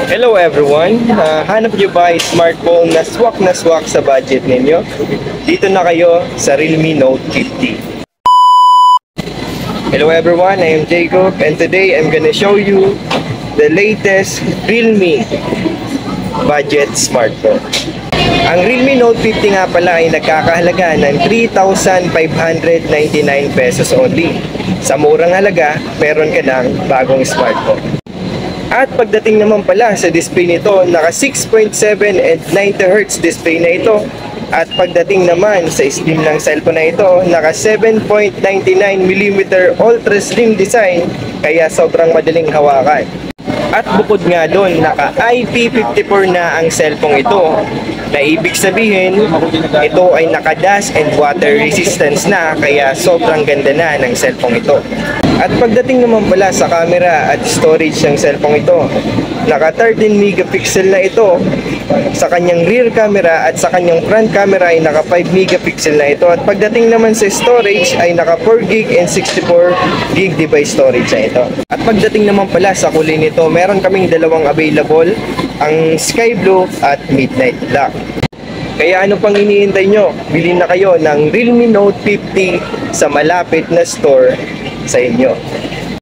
Hello everyone! Hanap nyo ba ay smartphone na swak sa budget ninyo? Dito na kayo sa Realme Note 50. Hello everyone, I am Jacob and today I'm gonna show you the latest Realme budget smartphone. Ang Realme Note 50 nga pala ay nagkakahalaga ng 3,599 pesos only. Sa murang halaga, meron ka ng bagong smartphone. At pagdating naman pala sa display nito, naka 6.7 and 90Hz display na ito. At pagdating naman sa slim ng cellphone na ito, naka 7.99mm ultra slim design, kaya sobrang madaling hawakan. At bukod nga doon, naka IP54 na ang cellphone ito, na ibig sabihin, ito ay naka dust and water resistance na, kaya sobrang ganda na ng cellphone ito. At pagdating naman pala sa camera at storage ng cellphone ito, naka 13 megapixel na ito sa kanyang rear camera at sa kanyang front camera ay naka 5 megapixel na ito. At pagdating naman sa storage ay naka 4GB and 64GB device storage na ito. At pagdating naman pala sa kulay nito, meron kaming dalawang available, ang sky blue at midnight black. Kaya ano pang iniintay nyo? Bilhin na kayo ng Realme Note 50 sa malapit na store sa inyo.